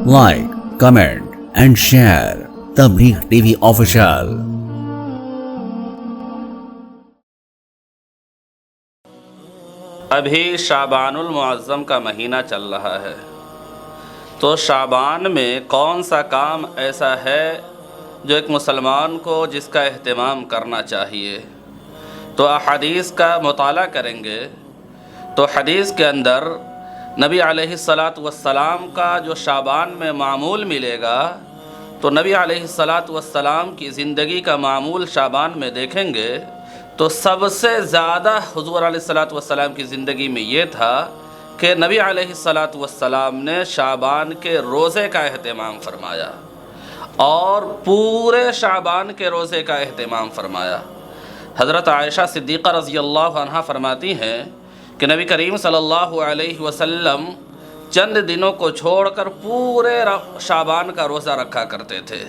like, comment and share. तबलीग TV official. अभी शाबानुल मुअज़्ज़म का महीना चल रहा है, तो शाबान में कौन सा काम ऐसा है जो एक मुसलमान को जिसका एहतमाम करना चाहिए। तो अहादीस का मुताला करेंगे तो हदीस के अंदर नबी अलैहिस्सलातु वस्सलाम का जो शाबान में मामूल मिलेगा, तो नबी अलैहिस्सलातु वस्सलाम की ज़िंदगी का मामूल शाबान में देखेंगे तो सबसे ज़्यादा हुज़ूर अलैहिस्सलातु वस्सलाम की ज़िंदगी में ये था कि नबी अलैहिस्सलातु वस्सलाम ने शाबान के रोज़े का एहतमाम फरमाया और पूरे शाबान के रोज़े का एहतमाम फरमाया। हज़रत आयशा सिद्दीक़ा रज़ियल्लाहु अन्हा फरमाती हैं कि नबी करीम सल्लल्लाहु अलैहि वसल्लम चंद दिनों को छोड़कर पूरे शाबान का रोज़ा रखा करते थे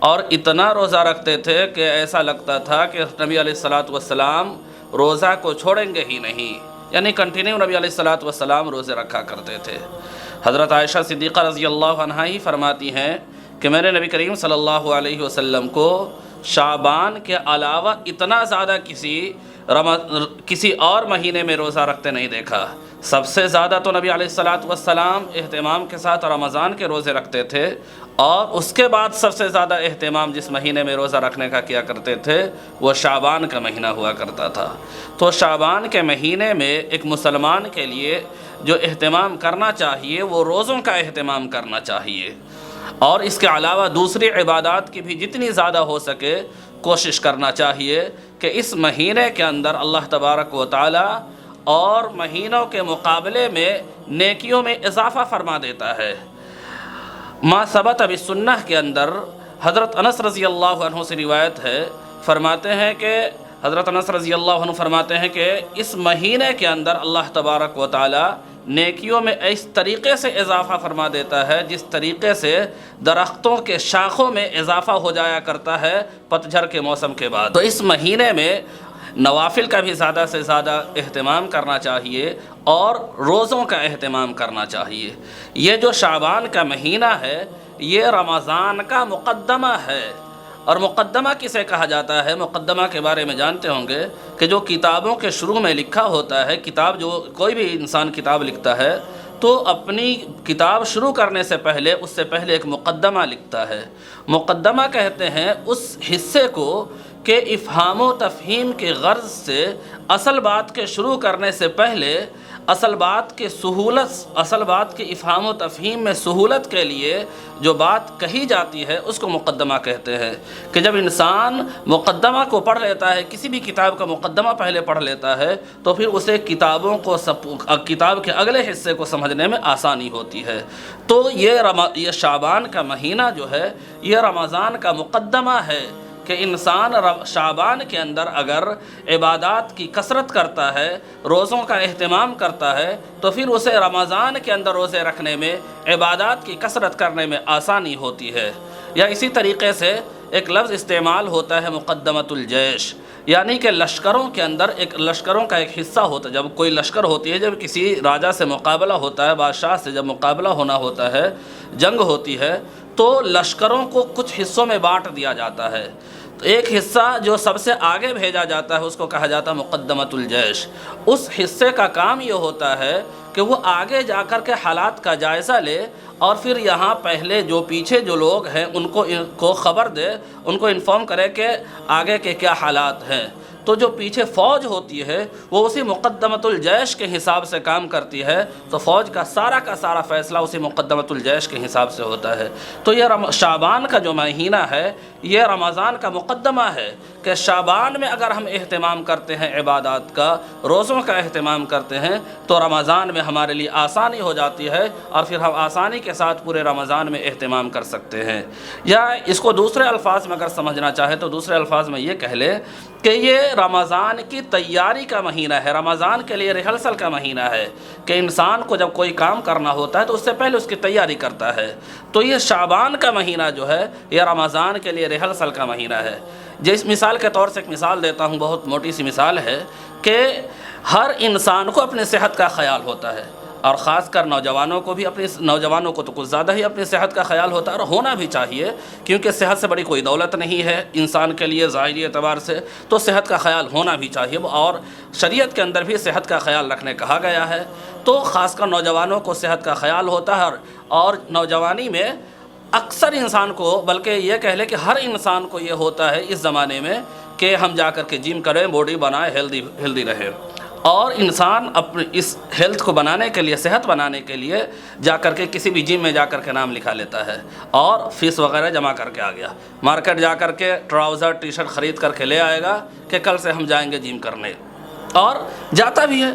और इतना रोज़ा रखते थे कि ऐसा लगता था कि नबी अलैहिस्सलातु वस्सलाम रोज़ा को छोड़ेंगे ही नहीं, यानी कंटिन्यू नबी अलैहिस्सलातु वस्सलाम रोज़े रखा करते थे। हज़रत आयशा सिद्दीक़ा रज़ियल्लाहु अन्हा ही फरमाती हैं कि मैंने नबी करीम सल्लल्लाहु अलैहि वसल्लम को शाबान के अलावा इतना ज़्यादा किसी और महीने में रोज़ा रखते नहीं देखा। सबसे ज़्यादा तो नबी अलैहिस्सलातु वस्सलाम एहतमाम के साथ रमज़ान के रोज़े रखते थे और उसके बाद सबसे ज़्यादा एहतमाम जिस महीने में रोज़ा रखने का किया करते थे वो शाबान का महीना हुआ करता था। तो शाबान के महीने में एक मुसलमान के लिए जो एहतमाम करना चाहिए वो रोज़ों का एहतमाम करना चाहिए और इसके अलावा दूसरी इबादत की भी जितनी ज़्यादा हो सके कोशिश करना चाहिए कि इस महीने के अंदर अल्लाह तबारक व तआला और महीनों के मुकाबले में नेकियों में इजाफ़ा फरमा देता है। मा सबत अबी सुन्नह के अंदर हज़रत अनस रज़ियल्लाहु अन्हु से रिवायत है, फरमाते हैं कि हज़रत अनस रज़ियल्लाहु अन्हु फरमाते हैं कि इस महीने के अंदर अल्लाह तबारक व तआला नेकियों में इस तरीक़े से इजाफ़ा फरमा देता है जिस तरीक़े से दरख्तों के शाखों में इजाफ़ा हो जाया करता है पतझड़ के मौसम के बाद। तो इस महीने में नवाफिल का भी ज़्यादा से ज़्यादा एहतमाम करना चाहिए और रोज़ों का एहतमाम करना चाहिए। ये जो शाबान का महीना है ये रमज़ान का मुक़द्दमा है। और मुक़द्दमा किसे कहा जाता है? मुक़द्दमा के बारे में जानते होंगे कि जो किताबों के शुरू में लिखा होता है, किताब जो कोई भी इंसान किताब लिखता है तो अपनी किताब शुरू करने से पहले उससे पहले एक मुक़द्दमा लिखता है। मुक़द्दमा कहते हैं उस हिस्से को कि इफ़हाम व तफ़हीम के गर्ज़ से असल बात के शुरू करने से पहले असल बात के इफ़हाम व तफ़हीम में सहूलत के लिए जो बात कही जाती है उसको मुक़द्दमा कहते हैं। कि जब इंसान मुक़द्दमा को पढ़ लेता है, किसी भी किताब का मुक़द्दमा पहले पढ़ लेता है तो फिर उसे किताब के अगले हिस्से को समझने में आसानी होती है। तो ये शाबान का महीना जो है ये रमज़ान का मुक़द्दमा है कि इंसान शाबान के अंदर अगर इबादत की कसरत करता है, रोज़ों का एहतमाम करता है तो फिर उसे रमज़ान के अंदर रोज़े रखने में, इबादत की कसरत करने में आसानी होती है। या इसी तरीक़े से एक लफ्ज़ इस्तेमाल होता है मुक़द्दमतुल जैश, यानी कि लश्करों के अंदर लश्करों का एक हिस्सा होता है। जब कोई लश्कर होती है, जब किसी राजा से मुकाबला होता है, बादशाह से जब मुकाबला होना होता है, जंग होती है, तो लश्करों को कुछ हिस्सों में बांट दिया जाता है। तो एक हिस्सा जो सबसे आगे भेजा जाता है उसको कहा जाता है मुक़द्दमतुल जैश। उस हिस्से का काम ये होता है कि वो आगे जाकर के हालात का जायज़ा ले और फिर यहाँ पहले जो पीछे जो लोग हैं उनको ख़बर दे, उनको इन्फॉर्म करे कि आगे के क्या हालात हैं। तो जो पीछे फ़ौज होती है वो उसी मुक़द्दमतुल जैश के हिसाब से काम करती है, तो फ़ौज का सारा फ़ैसला उसी मुक़द्दमतुल जैश के हिसाब से होता है। तो यह शाबान का जो महीना है ये रमज़ान का मुक़द्दमा है कि शाबान में अगर हम एहतमाम करते हैं इबादत का, रोज़ों का एहतमाम करते हैं तो रमज़ान में हमारे लिए आसानी हो जाती है और फिर हम आसानी के साथ पूरे रमज़ान में एहतमाम कर सकते हैं। या इसको दूसरे अल्फाज में अगर समझना चाहे तो दूसरे अल्फाज में ये कह ले कि ये रमज़ान की तैयारी का महीना है, रमज़ान के लिए रिहर्सल का महीना है कि इंसान को जब कोई काम करना होता है तो उससे पहले उसकी तैयारी करता है। तो ये शाबान का महीना जो है यह रमज़ान के लिए रिहर्सल का महीना है। जिस मिसाल के तौर से एक मिसाल देता हूँ, बहुत मोटी सी मिसाल है कि हर इंसान को अपने सेहत का ख्याल होता है। اور خاص کر نوجوانوں کو بھی نوجوانوں کو تو کچھ زیادہ ہی اپنی صحت کا خیال ہوتا ہے، اور ہونا بھی چاہیے، کیونکہ صحت سے بڑی کوئی دولت نہیں ہے انسان کے لیے ظاہری اعتبار سے، تو صحت کا خیال ہونا بھی چاہیے، اور شریعت کے اندر بھی صحت کا خیال رکھنے کہا گیا ہے۔ تو خاص کر نوجوانوں کو صحت کا خیال ہوتا ہے، اور نوجوانی میں اکثر انسان کو، بلکہ یہ کہہ لیں کہ ہر انسان کو یہ ہوتا ہے اس زمانے میں کہ ہم جا کر کے جم کریں، باڈی بنائیں، ہیلدی رہیں، اور انسان اپنے اس ہیلتھ کو بنانے کے لیے، صحت بنانے کے لیے جا کر کے کسی بھی جم میں جا کر کے نام لکھا لیتا ہے اور فیس وغیرہ جمع کر کے آ گیا، مارکیٹ جا کر کے ٹراؤزر ٹی شرٹ خرید کر کے لے آئے گا کہ کل سے ہم جائیں گے جم کرنے، اور جاتا بھی ہے،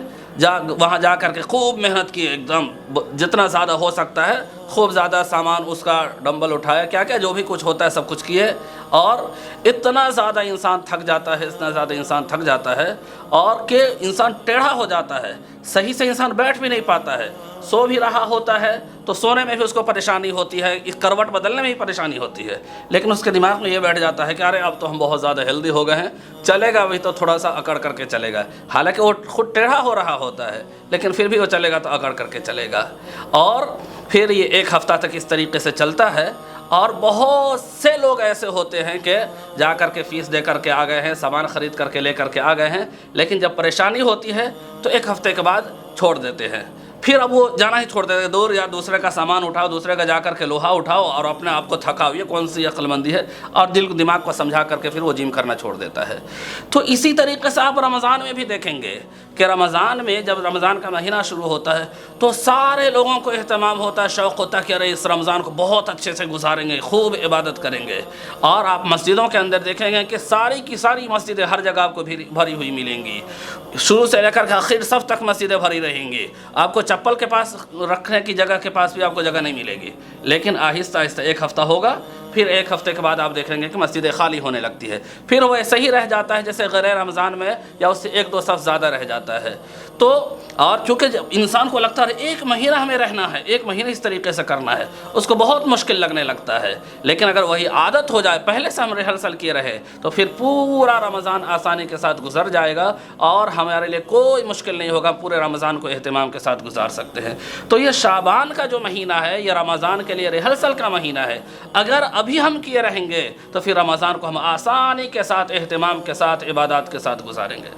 وہاں جا کر کے خوب محنت کی، ایک دم جتنا زیادہ ہو سکتا ہے خوب زیادہ سامان اس کا ڈمبل اٹھایا، کیا کیا جو بھی کچھ ہوتا ہے سب کچھ کیے، اور اتنا زیادہ انسان تھک جاتا ہے اور کہ انسان ٹیڑھا ہو جاتا ہے، صحیح سے انسان بیٹھ بھی نہیں پاتا ہے، سو بھی رہا ہوتا ہے تو سونے میں بھی اس کو پریشانی ہوتی ہے، کروٹ بدلنے میں بھی پریشانی ہوتی ہے، لیکن اس کے دماغ میں یہ بیٹھ جاتا ہے کہ ارے اب تو ہم بہت زیادہ ہیلدی ہو گئے ہیں، چلے گا وہی تو تھوڑا سا اکڑ کر کے چلے گا، حالانکہ وہ خود ٹیڑھا ہو رہا ہوتا ہے لیکن پھر بھی وہ چلے گا تو اکڑ کر کے چلے گا، اور پھر یہ ایک ہفتہ تک اس طریقے سے چلتا ہے، اور بہت سے لوگ ایسے ہوتے ہیں کہ جا کر کے فیس دے کر کے آ گئے ہیں، سامان خرید کر کے لے کر کے آ گئے ہیں، لیکن جب پریشانی ہوتی ہے تو ایک ہفتے کے بعد چھوڑ دیتے ہیں، پھر اب وہ جانا ہی چھوڑ دیتے ہیں، دور یا دوسرے کا سامان اٹھاؤ، دوسرے کا جا کر کے لوہا اٹھاؤ اور اپنے آپ کو تھکاؤ، یہ کون سی عقل مندی ہے، اور دماغ کو سمجھا کر کے پھر وہ جم کرنا چھوڑ دیتا ہے۔ تو اسی طریقے سے آپ رمضان میں بھی دیکھیں گے کہ رمضان میں جب رمضان کا مہینہ شروع ہوتا ہے تو سارے لوگوں کو اہتمام ہوتا ہے، شوق ہوتا ہے کہ ارے اس رمضان کو بہت اچھے سے گزاریں گے، خوب عبادت کریں گے، اور آپ مسجدوں کے اندر دیکھیں گے کہ ساری کی ساری مسجدیں ہر جگہ آپ کو بھری ہوئی ملیں گی، شروع سے لے کر کے آخر صف تک مسجدیں بھری رہیں گی، آپ کو چپل کے پاس رکھنے کی جگہ کے پاس بھی آپ کو جگہ نہیں ملے گی، لیکن آہستہ آہستہ ایک ہفتہ ہوگا، پھر ایک ہفتے کے بعد آپ دیکھیں گے کہ مسجدیں خالی ہونے لگتی ہے، پھر وہ ایسے ہی رہ جاتا ہے جیسے غیر رمضان میں، یا اس سے ایک دو صف زیادہ رہ جاتا ہے۔ تو اور چونکہ جب انسان کو لگتا ہے ایک مہینہ ہمیں رہنا ہے، ایک مہینہ اس طریقے سے کرنا ہے، اس کو بہت مشکل لگنے لگتا ہے، لیکن اگر وہی عادت ہو جائے، پہلے سے ہم ریہرسل کیے رہے تو پھر پورا رمضان آسانی کے ساتھ گزر جائے گا اور ہمارے لیے کوئی مشکل نہیں ہوگا، پورے رمضان کو اہتمام کے ساتھ گزار سکتے ہیں۔ تو یہ شعبان کا جو مہینہ ہے یہ رمضان کے لیے ریہرسل کا مہینہ ہے، اگر ابھی ہم کیے رہیں گے تو پھر رمضان کو ہم آسانی کے ساتھ، اہتمام کے ساتھ، عبادات کے ساتھ گزاریں گے۔